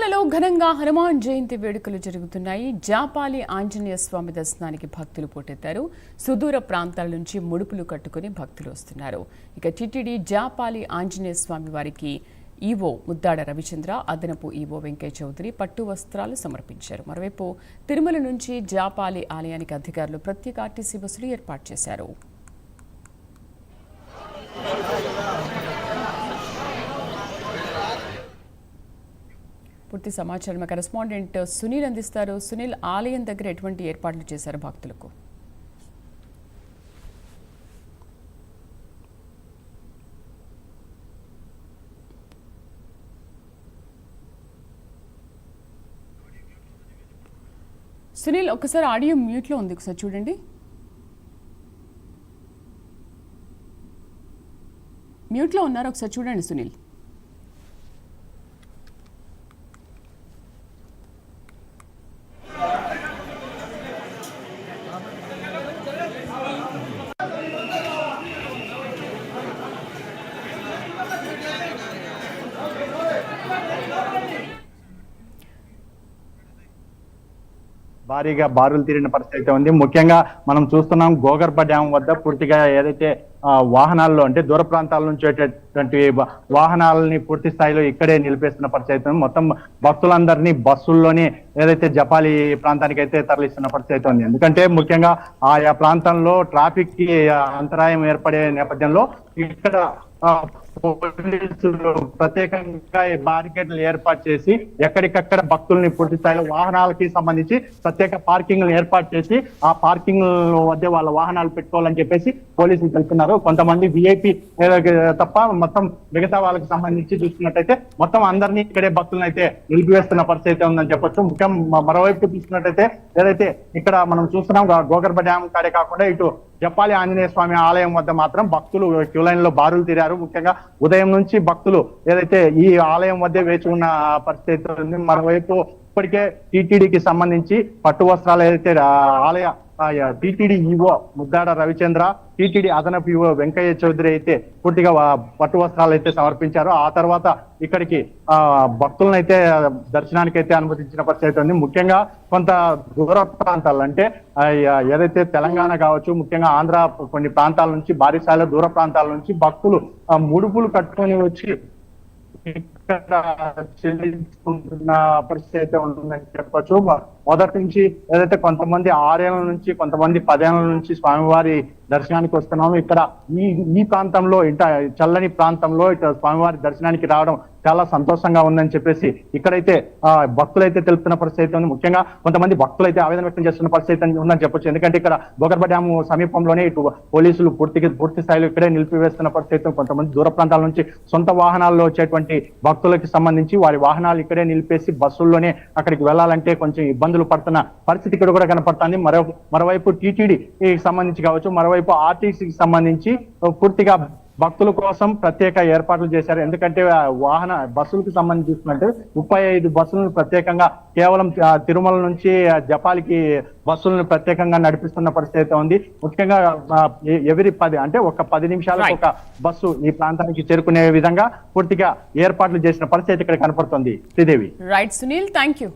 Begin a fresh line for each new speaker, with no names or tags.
తిరుమలలో ఘనంగా హనుమాన్ జయంతి వేడుకలు జరుగుతున్నాయి. జాపాలి ఆంజనేయ స్వామి దర్శనానికి భక్తులు పోటెత్తారు. సుదూర ప్రాంతాల నుంచి ముడుపులు కట్టుకుని భక్తులు వస్తున్నారు. ఇక టిటిడి జాపాలి ఆంజనేయ స్వామి వారికి ఈవో ముద్దాడ రవిచంద్ర, అదనపు ఈవో వెంకయ్య చౌదరి పట్టు వస్త్రాలు సమర్పించారు. మరోవైపు తిరుమల నుంచి జాపాలి ఆలయానికి అధికారులు ప్రత్యేక ఆర్టీసీ బస్సులు ఏర్పాటు చేశారు. పూర్తి సమాచారం మా కరెస్పాండెంట్ సునీల్ అందిస్తారు. సునీల్, ఆలయం దగ్గర ఎటువంటి ఏర్పాట్లు చేశారు భక్తులకు? సునీల్, ఒకసారి ఆడియో మ్యూట్లో ఉంది, ఒకసారి చూడండి. మ్యూట్లో ఉన్నారు, ఒకసారి చూడండి సునీల్.
భారీగా బారులు తీరిన పరిస్థితి ఉంది. ముఖ్యంగా మనం చూస్తున్నాం గోగర్భ డ్యాం వద్ద పూర్తిగా ఏదైతే వాహనాల్లో అంటే దూర ప్రాంతాల నుంచి వచ్చేటువంటి వాహనాలని పూర్తి స్థాయిలో ఇక్కడే నిలిపేస్తున్న పరిస్థితి ఉంది. మొత్తం భక్తులందరినీ బస్సుల్లోనే ఏదైతే జపాలి ప్రాంతానికి అయితే తరలిస్తున్న పరిస్థితి ఉంది. ఎందుకంటే ముఖ్యంగా ఆయా ప్రాంతంలో ట్రాఫిక్ కి అంతరాయం ఏర్పడే నేపథ్యంలో ఇక్కడ పోలీసులు ప్రత్యేకంగా బారికేడ్లు ఏర్పాటు చేసి ఎక్కడికక్కడ భక్తుల్ని పూర్తి స్థాయిలో వాహనాలకి సంబంధించి ప్రత్యేక పార్కింగ్ ఏర్పాటు చేసి ఆ పార్కింగ్ వద్ద వాళ్ళ వాహనాలు పెట్టుకోవాలని చెప్పేసి పోలీసులు తెలుపుతున్నారు. కొంతమంది విఐపి తప్ప మొత్తం మిగతా వాళ్ళకి సంబంధించి చూసుకున్నట్టయితే మొత్తం అందరినీ ఇక్కడే భక్తులను అయితే నిలిపివేస్తున్న పరిస్థితి ఉందని చెప్పొచ్చు. ముఖ్యం మరోవైపు చూసుకున్నట్టయితే ఏదైతే ఇక్కడ మనం చూస్తున్నాం గోగర్భ డ్యాం కాడే కాకుండా ఇటు జపాలి ఆంజనేయ స్వామి ఆలయం వద్ద మాత్రం భక్తులు క్యూ లైన్ లో బారులు తీరారు. ముఖ్యంగా ఉదయం నుంచి భక్తులు ఏదైతే ఈ ఆలయం వద్ద వేచి ఉన్న పరిస్థితి ఉంది. మరోవైపు ఇప్పటికే టీటీడీకి సంబంధించి పట్టు వస్త్రాలు ఏదైతే ఆలయ TTD EO Muddada Ravichandra, TTD అదనపు ఈవో వెంకయ్య చౌదరి అయితే పూర్తిగా పట్టు వస్త్రాలు అయితే సమర్పించారు. ఆ తర్వాత ఇక్కడికి భక్తులను అయితే దర్శనానికి అయితే అనుమతించిన పరిస్థితి ఉంది. ముఖ్యంగా కొంత దూర ప్రాంతాలు అంటే ఏదైతే తెలంగాణ కావచ్చు, ముఖ్యంగా ఆంధ్ర కొన్ని ప్రాంతాల నుంచి భారీ స్థాయిలో దూర ప్రాంతాల నుంచి భక్తులు ముడుపులు కట్టుకొని వచ్చి ఇక్కడ చెల్లించుకుంటున్న పరిస్థితి అయితే ఉంటుందని చెప్పొచ్చు. మొదటి నుంచి ఏదైతే కొంతమంది 6 ఏళ్ల నుంచి, కొంతమంది 10 ఏళ్ల నుంచి స్వామివారి దర్శనానికి వస్తున్నాము. ఇక్కడ ఈ ప్రాంతంలో చల్లని ప్రాంతంలో ఇట్లా స్వామివారి దర్శనానికి రావడం చాలా సంతోషంగా ఉందని చెప్పేసి ఇక్కడైతే భక్తులైతే తెలుపుతున్న పరిస్థితి ఉంది. ముఖ్యంగా కొంతమంది భక్తులు అయితే ఆవేదన వ్యక్తం చేస్తున్న పరిస్థితి ఉందని చెప్పొచ్చు. ఎందుకంటే ఇక్కడ గోగర్భ డ్యాం సమీపంలోనే ఇటు పోలీసులు పూర్తి స్థాయిలో ఇక్కడే నిలిపివేస్తున్న పరిస్థితి. కొంతమంది దూర ప్రాంతాల నుంచి సొంత వాహనాల్లో వచ్చేటువంటి భక్తులకి సంబంధించి వారి వాహనాలు ఇక్కడే నిలిపేసి బస్సుల్లోనే అక్కడికి వెళ్ళాలంటే కొంచెం ఇబ్బందులు పడుతున్న పరిస్థితి ఇక్కడ కూడా కనపడుతుంది. మరోవైపు టీటీడీకి సంబంధించి కావచ్చు, మరోవైపు ఆర్టీసీకి సంబంధించి పూర్తిగా భక్తుల కోసం ప్రత్యేక ఏర్పాట్లు చేశారు. ఎందుకంటే బస్సులకు సంబంధించి చూసుకుంటే 35 బస్సులను ప్రత్యేకంగా కేవలం తిరుమల నుంచి జపాలికి బస్సులను ప్రత్యేకంగా నడిపిస్తున్న పరిస్థితి ఉంది. ముఖ్యంగా ఎవరి 10 అంటే ఒక 10 నిమిషాలకు ఒక బస్సు ఈ ప్రాంతానికి చేరుకునే విధంగా పూర్తిగా ఏర్పాట్లు చేసిన పరిస్థితి ఇక్కడ కనపడుతుంది. Sridevi.
Right Sunil, thank you.